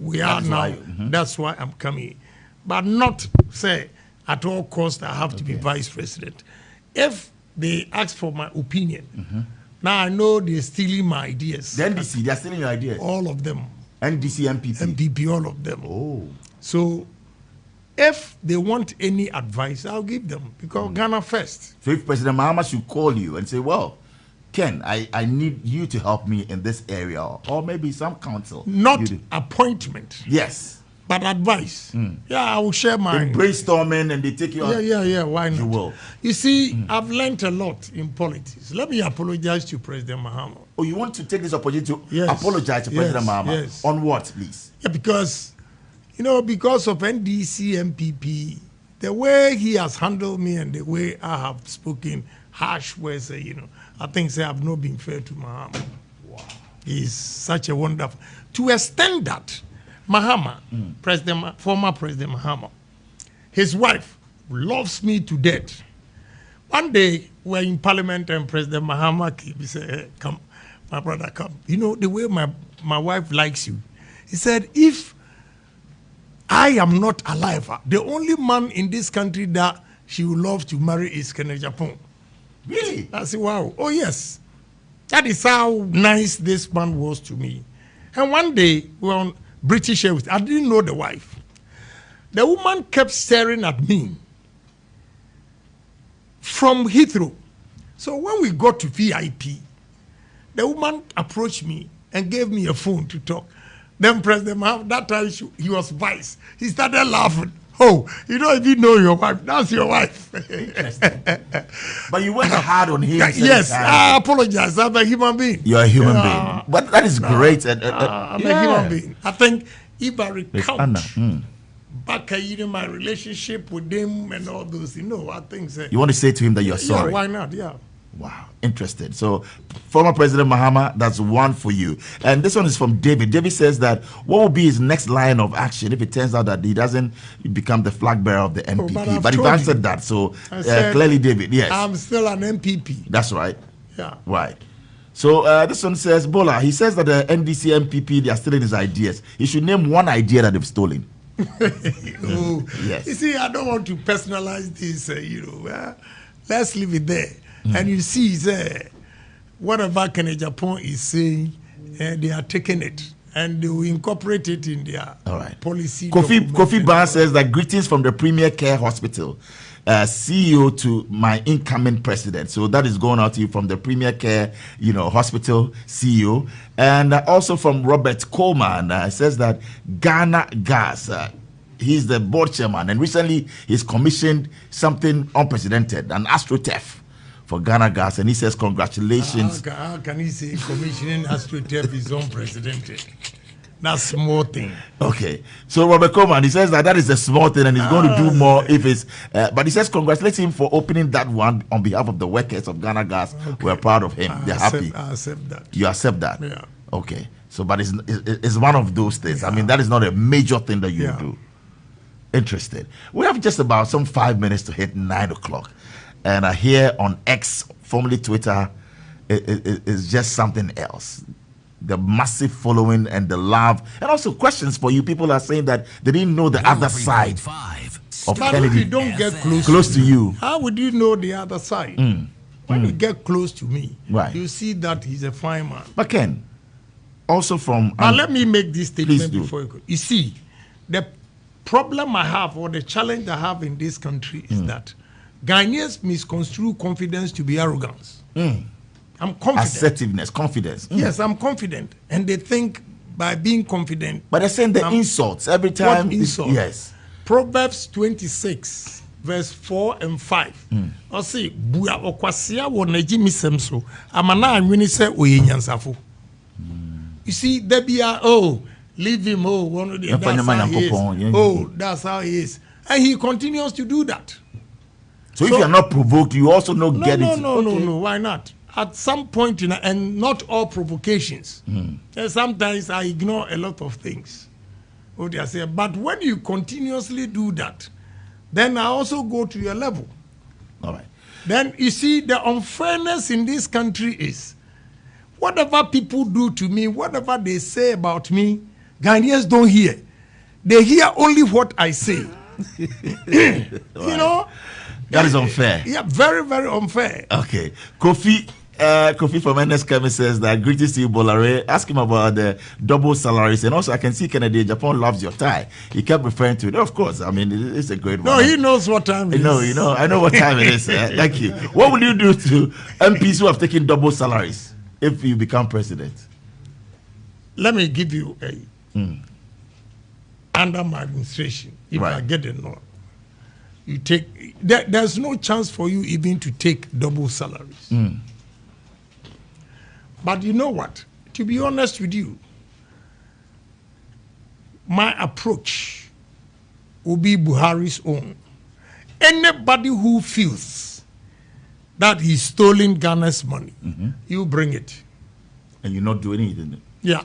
we are now, that's why I'm coming. But not say, at all costs, I have to be vice president. If they ask for my opinion, now I know they're stealing my ideas. The NDC, they're stealing your ideas? All of them. NDC, MPP? MPP, all of them. Oh. So, if they want any advice, I'll give them, because Ghana first. So if President Mahama should call you and say, well, Ken, I need you to help me in this area, or maybe some counsel. Not appointment. Yes. But advice. Yeah, I will share my... brainstorming and they take you out. Yeah, why not? You will. You see, I've learned a lot in politics. Let me apologize to President Mahama. Oh, you want to take this opportunity to apologize to President Mahama? Yes. On what, please? Yeah, because, because of NDC, MPP, the way he has handled me and the way I have spoken harsh words, I think I have not been fair to Mahama. Wow. He's such a wonderful... To extend that, Mahama, former President Mahama, his wife loves me to death. One day, we're in Parliament and President Mahama came. He said, hey, come, my brother, come. The way my wife likes you. He said, if I am not alive, the only man in this country that she would love to marry is Kennedy Japan. Really? I said, wow. Oh, yes. That is how nice this man was to me. And one day, we were on British Airways. I didn't know the wife. The woman kept staring at me from Heathrow. So when we got to VIP, the woman approached me and gave me a phone to talk. Then President Mahama, that time he was vice. He started laughing. Oh, you don't even know your wife. That's your wife. But you went hard on him. Yes, I apologize. I'm a human being. You're a human being. But that is great. I'm a human being. I think if I recount back my relationship with him and all those, I think you want to say to him that you're sorry. Yeah, why not? Yeah. Wow, interested. So, former President Mahama, that's one for you. And this one is from David. David says that what will be his next line of action if it turns out that he doesn't become the flag bearer of the MPP? But you've answered that. So, clearly, David, yes. I'm still an MPP. That's right. Yeah. Right. So, this one says, Bola, he says that the NDC MPP, they are stealing his ideas. He should name one idea that they've stolen. Yes. You see, I don't want to personalize this, let's leave it there. And you see, whatever Kenya Japan is saying, they are taking it and they will incorporate it in their policy. Kofi Ban says that greetings from the Premier Care Hospital, CEO to my incoming president. So that is going out to you from the Premier Care, hospital CEO, and also from Robert Coleman. Says that Ghana Gas. He's the board chairman, and recently he's commissioned something unprecedented, an AstroTurf for Ghana Gas, and he says congratulations. How can he say commissioning AstroTurf is unprecedented? That's a small thing. Okay, so Robert Coleman, he says that is a small thing, and he's going to do more if it's. But he says congratulate him for opening that one on behalf of the workers of Ghana Gas. Okay. We're proud of him. They're happy. I accept that. You accept that? Yeah. Okay. So, but it's one of those things. Yeah. I mean, that is not a major thing that you do. Interested. We have just about some 5 minutes to hit 9 o'clock. And here on X, formerly Twitter, is just something else. The massive following and the love, and also questions for you. People are saying that they didn't know the other side of Kennedy. If you don't get close to you, how would you know the other side? When you get close to me, you see that he's a fine man. But Ken, also from... But let me make this statement before you go. You see, the problem I have, or the challenge I have in this country is that Ghanaians misconstrue confidence to be arrogance. I'm confident. Assertiveness, confidence. Yes, I'm confident. And they think by being confident. But they're saying the insults every time. What insult? Yes. Proverbs 26, verse 4 and 5. I say, Buya okwasia wo neji misemso. Amana anwini se oye nyansafo. You see, there be leave him, one of the that's how he is. That's how he is. And he continues to do that. So if you are not provoked, you also get it. No. Why not? At some point, and not all provocations. Sometimes I ignore a lot of things. What I say, but when you continuously do that, then I also go to your level. All right. Then you see the unfairness in this country is whatever people do to me, whatever they say about me, Ghanaians don't hear. They hear only what I say. That is unfair. Yeah, very, very unfair. Okay. Kofi from NS Kemi says that greetings to you, Bolare. Ask him about the double salaries. And also, I can see Kennedy, Japan loves your tie. He kept referring to it. Of course, I mean, it's a great one. No, he knows what time it is. I know what time it is. Thank you. What will you do to MPs who have taken double salaries if you become president? Let me give you under my administration, if I get it or you take, there's no chance for you even to take double salaries. But you know what? To be honest with you, my approach will be Buhari's own. Anybody who feels that he's stolen Ghana's money, you bring it. And you're not doing anything. Yeah.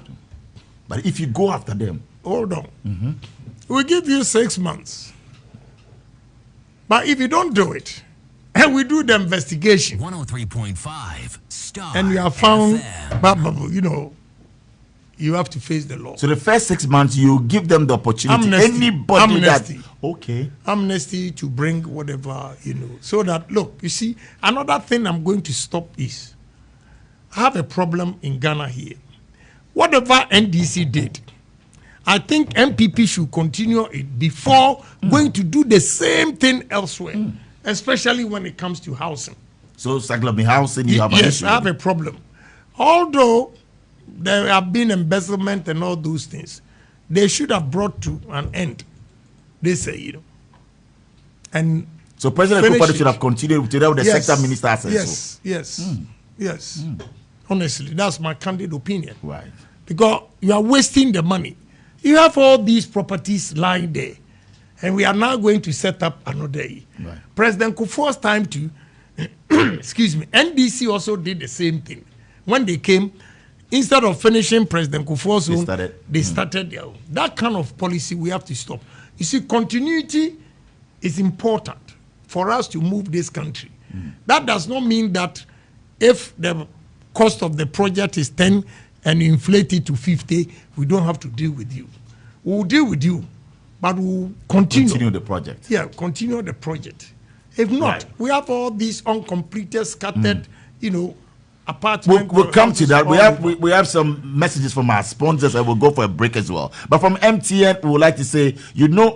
But if you go after them. Hold on. We'll give you 6 months. But if you don't do it, and we do the investigation, 103.5 Star and you are found, you have to face the law. So the first 6 months, you give them the opportunity. Amnesty to bring whatever, so that, look, you see, another thing I'm going to stop is, I have a problem in Ghana here. Whatever NDC did, I think MPP should continue it before going to do the same thing elsewhere, especially when it comes to housing. So, Saglabi housing, you have an issue? Yes, I have a problem. Although there have been embezzlement and all those things, they should have brought to an end. They say, and so President Kufuor should have continued today with the sector minister access. Yes. Honestly, that's my candid opinion. Right. Because you are wasting the money. You have all these properties lying there, and we are now going to set up another. Right. President Kufuor's time to, excuse me, NDC also did the same thing. When they came, instead of finishing President Kufuor's own, they started their own. That kind of policy we have to stop. You see, continuity is important for us to move this country. That does not mean that if the cost of the project is 10 and you inflate it to 50, we don't have to deal with you. We'll deal with you, but we'll continue the project. Yeah, continue the project. If not, we have all these uncompleted, scattered, apartments. We'll come to that. We have some messages from our sponsors, and we'll go for a break as well. But from MTN, we would like to say,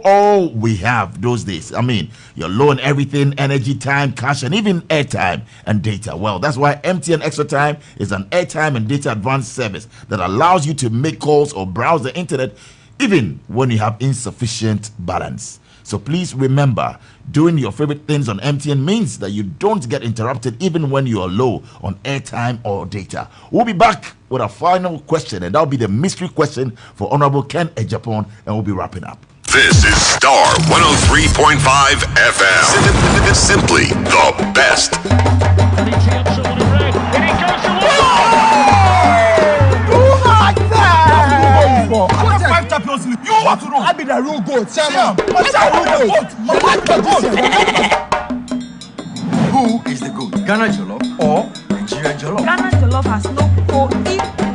all we have those days. I mean, you're low on everything, energy, time, cash, and even airtime and data. Well, that's why MTN Extra Time is an airtime and data advanced service that allows you to make calls or browse the internet even when you have insufficient balance. So please remember, doing your favorite things on MTN means that you don't get interrupted even when you are low on airtime or data. We'll be back with a final question, and that'll be the mystery question for Honorable Ken Ejapon, and we'll be wrapping up. This is Star 103.5 FM. Simply the best. You want to know? I be the real goat, Chairman. Who is the goat? Ghana Jollof or Nigerian Jollof? Ghana Jollof has no co-eat.